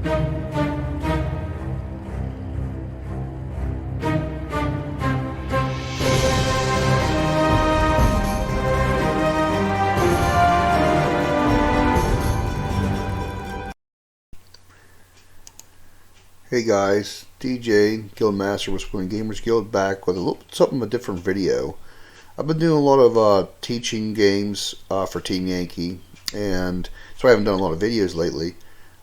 Hey guys, DJ Guildmaster with Spooling Gamers Guild back with a little something of a different video. I've been doing a lot of teaching games for Team Yankee, and so I haven't done a lot of videos lately.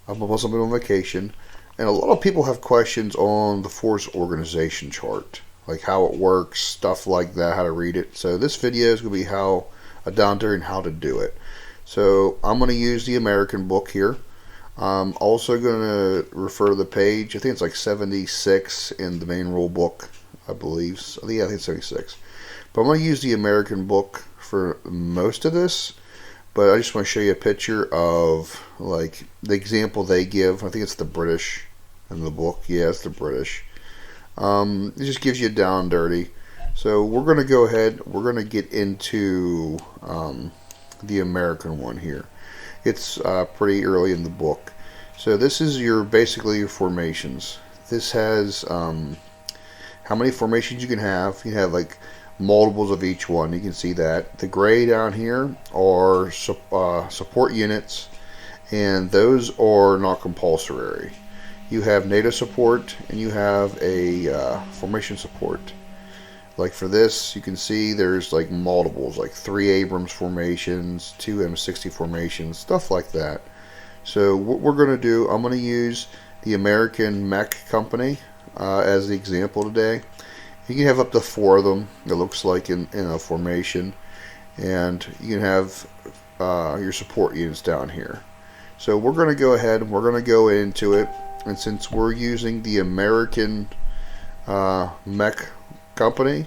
I've also been on vacation, and a lot of people have questions on the force organization chart, like how it works, stuff like that, how to read it. So this video is going to be how down there and how to do it. So I'm going to use the American book here. I'm also going to refer to the page. I think it's like 76 in the main rule book, I believe. So, yeah, I think it's 76. But I'm going to use the American book for most of this. But I just want to show you a picture of like the example they give. I think it's the British in the book. Yeah, it's the British. It just gives you down and dirty. So we're going to go ahead. We're going to get into the American one here. It's pretty early in the book. So this is basically your formations. This has how many formations you can have. You have like multiples of each one. You can see that. The gray down here are support units, and those are not compulsory. You have NATO support and you have a formation support. Like for this, you can see there's like multiples, like 3 Abrams formations, 2 M60 formations, stuff like that. So what we're going to do, I'm going to use the American Mech Company as the example today. You can have up to 4 of them, it looks like in a formation. And you can have your support units down here. So we're going to go ahead and we're going to go into it. And since we're using the American Mech Company,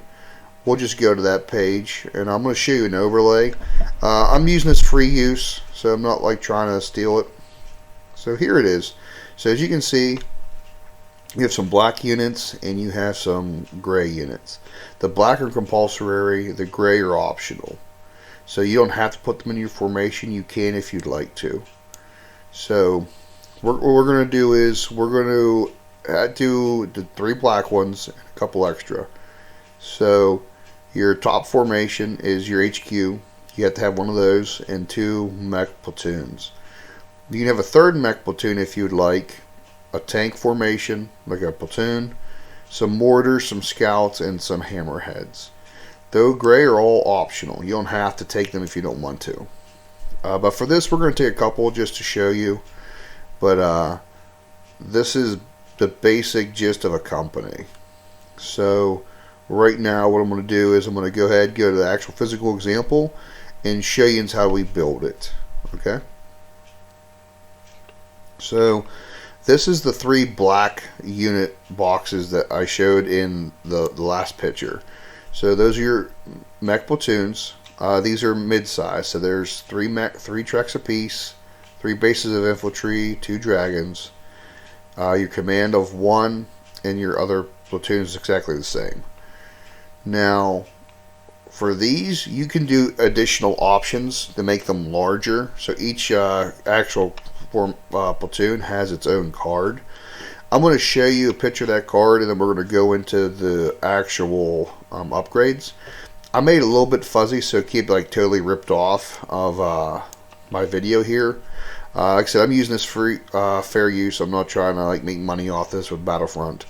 we'll just go to that page, and I'm going to show you an overlay. I'm using this free use, so I'm not like trying to steal it. So here it is. So as you can see, you have some black units and you have some gray units. The black are compulsory, the gray are optional. So you don't have to put them in your formation. You can if you'd like to. So what we're going to do is we're going to do the 3 black ones and a couple extra. So your top formation is your HQ. You have to have one of those and 2 mech platoons. You can have a 3rd mech platoon if you'd like. A tank formation, like a platoon. Some mortars, some scouts, and some hammerheads. Though gray are all optional. You don't have to take them if you don't want to. But for this, we're going to take a couple just to show you. But this is the basic gist of a company. So right now what I'm going to do is I'm going to go ahead and go to the actual physical example and show you how we build it. Okay, so this is the 3 black unit boxes that I showed in the last picture. So those are your mech platoons. These are mid-size, so there's 3 tracks apiece, 3 bases of infantry, 2 dragons. Your command of 1 and your other platoon is exactly the same. Now, for these, you can do additional options to make them larger. So each actual platoon has its own card. I'm going to show you a picture of that card, and then we're going to go into the actual upgrades. I made it a little bit fuzzy, so keep like totally ripped off of my video here. Like I said, I'm using this free fair use. I'm not trying to like make money off this with Battlefront.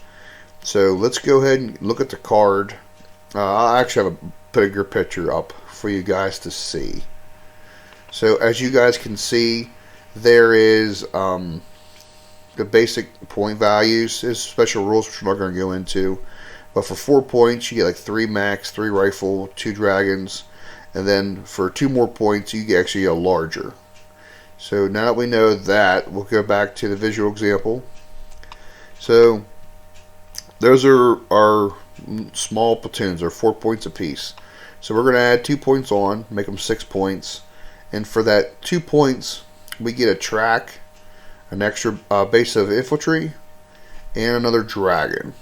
So let's go ahead and look at the card. I actually have a bigger picture up for you guys to see. So as you guys can see, there is the basic point values. There's special rules which we're not going to go into. But for 4 points, you get like 3 mechs, 3 rifle, 2 dragons. And then for 2 more points, you get actually a larger. So now that we know that, we'll go back to the visual example. So those are our small platoons. They're 4 points apiece. So we're going to add 2 points on, make them 6 points. And for that 2 points, we get a track, an extra base of infantry, and another dragon.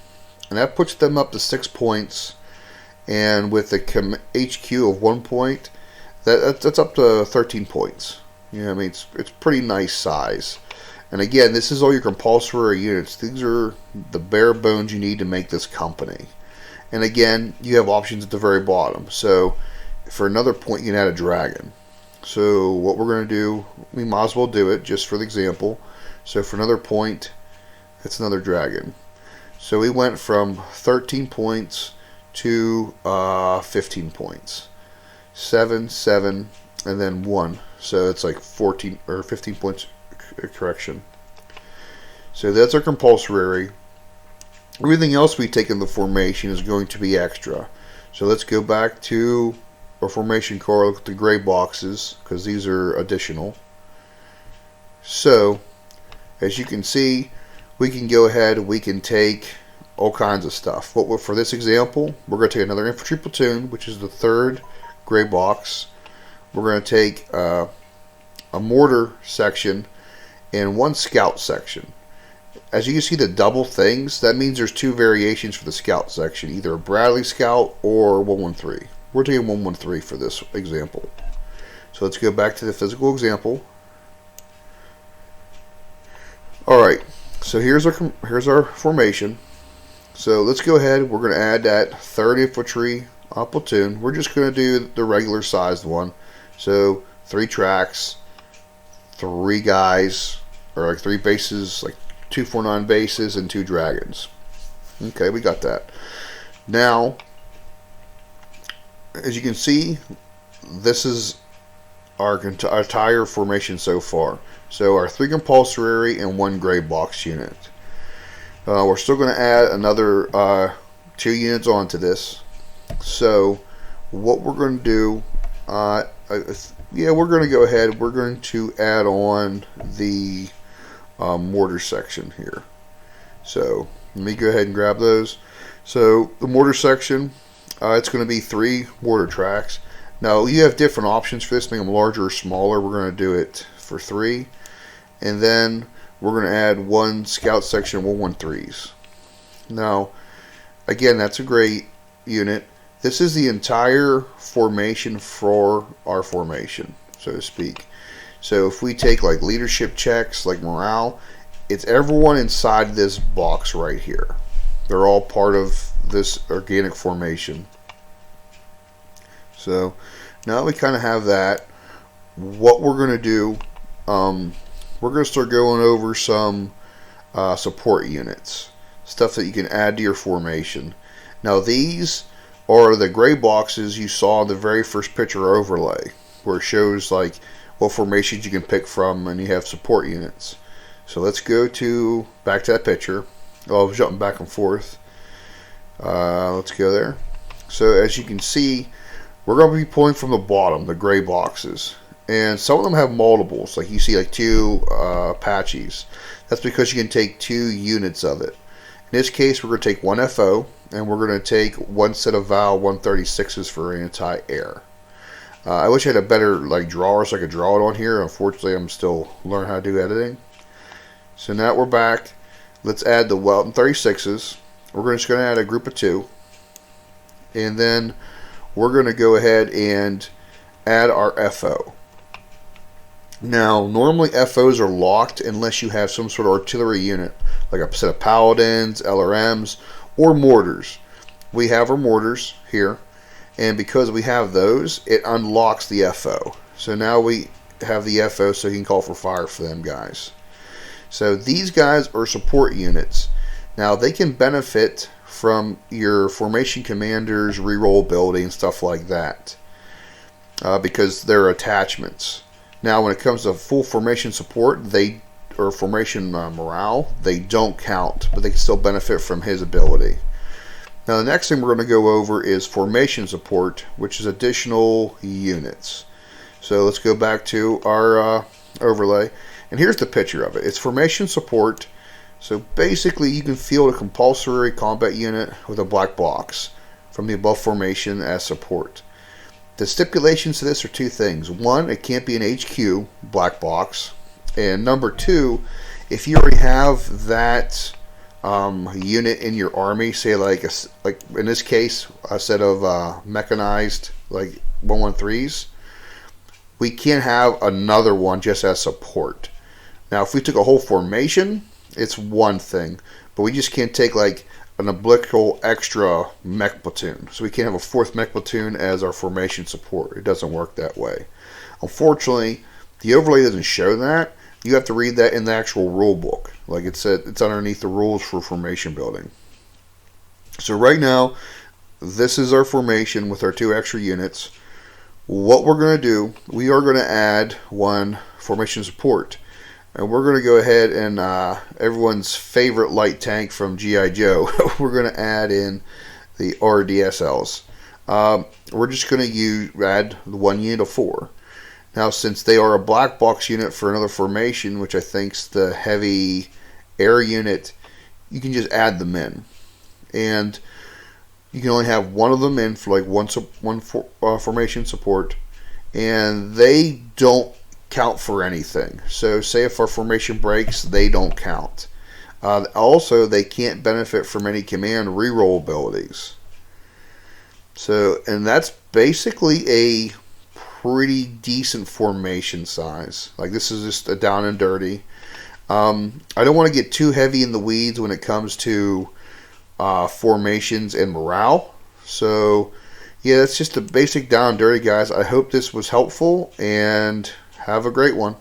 And that puts them up to 6 points. And with the HQ of 1 point, that's up to 13 points. You know, I mean, it's pretty nice size. And again, this is all your compulsory units. These are the bare bones you need to make this company. And again, you have options at the very bottom. So for another point, you can add a dragon. So what we're going to do, we might as well do it just for the example. So for another point, it's another dragon. So we went from 13 points to 15 points. 7, 7, and then 1. So it's like 14 or 15 points, correction. So that's our compulsory. Everything else we take in the formation is going to be extra. So let's go back to our formation card, look at the gray boxes, because these are additional. So as you can see, we can go ahead, we can take all kinds of stuff. But for this example, we're going to take another infantry platoon, which is the third gray box. We're going to take a mortar section and one scout section. As you can see the double things, that means there's two variations for the scout section, either a Bradley Scout or 113. We're taking 113 for this example. So let's go back to the physical example. Alright, so here's our formation. So let's go ahead, we're going to add that 3rd Infantry platoon. We're just going to do the regular sized one. So 3 tracks, 3 guys, or like 3 bases, like 249 bases and 2 dragons. Okay, we got that. Now, as you can see, this is our entire formation so far. So our 3 compulsory and 1 gray box unit. We're still going to add another 2 units onto this. So what we're going to do, we're going to go ahead. We're going to add on the mortar section here. So let me go ahead and grab those. So the mortar section, it's going to be 3 mortar tracks. Now you have different options for this, make them larger or smaller. We're going to do it for 3, and then we're going to add 1 scout section 113s. Now again, that's a great unit. This is the entire formation for our formation, so to speak. So if we take like leadership checks, like morale, it's everyone inside this box right here. They're all part of this organic formation. So now we kind of have that. What we're going to do, we're going to start going over some support units, stuff that you can add to your formation. Now these are the gray boxes you saw in the very first picture overlay, where it shows like what formations you can pick from, and you have support units. So let's go back to that picture. Oh, I was jumping back and forth. Let's go there. So as you can see, we're going to be pulling from the bottom, the gray boxes, and some of them have multiples, like you see like 2 Apaches. That's because you can take 2 units of it. In this case, we're going to take 1 FO, and we're going to take 1 set of Val 136s for anti-air. I wish I had a better like drawer so I could draw it on here. Unfortunately, I'm still learning how to do editing. So now we're back. Let's add the 136s. We're just going to add a group of 2, and then we're going to go ahead and add our FO. Now, normally FOs are locked unless you have some sort of artillery unit, like a set of paladins, LRMs, or mortars. We have our mortars here, and because we have those, it unlocks the FO. So now we have the FO, so you can call for fire for them guys. So these guys are support units. Now they can benefit from your formation commander's reroll ability and stuff like that, because they're attachments. Now when it comes to full formation support, or formation morale, they don't count, but they can still benefit from his ability. Now the next thing we're going to go over is formation support, which is additional units. So let's go back to our overlay, and here's the picture of it. It's formation support. So basically you can field a compulsory combat unit with a black box from the above formation as support. The stipulations to this are 2 things. 1, it can't be an HQ black box, and number 2, if you already have that unit in your army, say like in this case a set of mechanized like 113s, we can't have another one just as support. Now, if we took a whole formation, it's one thing, but we just can't take like an obliqual extra mech platoon. So we can't have a fourth mech platoon as our formation support. It doesn't work that way. Unfortunately, the overlay doesn't show that. You have to read that in the actual rule book. Like it said, it's underneath the rules for formation building. So right now, this is our formation with our 2 extra units. What we're going to do, we are going to add 1 formation support. And we're going to go ahead and everyone's favorite light tank from G.I. Joe, we're going to add in the RDSLs. We're just going to add the 1 unit of 4. Now, since they are a black box unit for another formation, which I think's the heavy air unit, you can just add them in. And you can only have 1 of them in for like one formation support. And they don't count for anything. So say if our formation breaks, they don't count. Also, they can't benefit from any command reroll abilities. So, and that's basically a pretty decent formation size. Like this is just a down and dirty. I don't want to get too heavy in the weeds when it comes to formations and morale. So yeah, that's just a basic down and dirty, guys. I hope this was helpful and have a great one.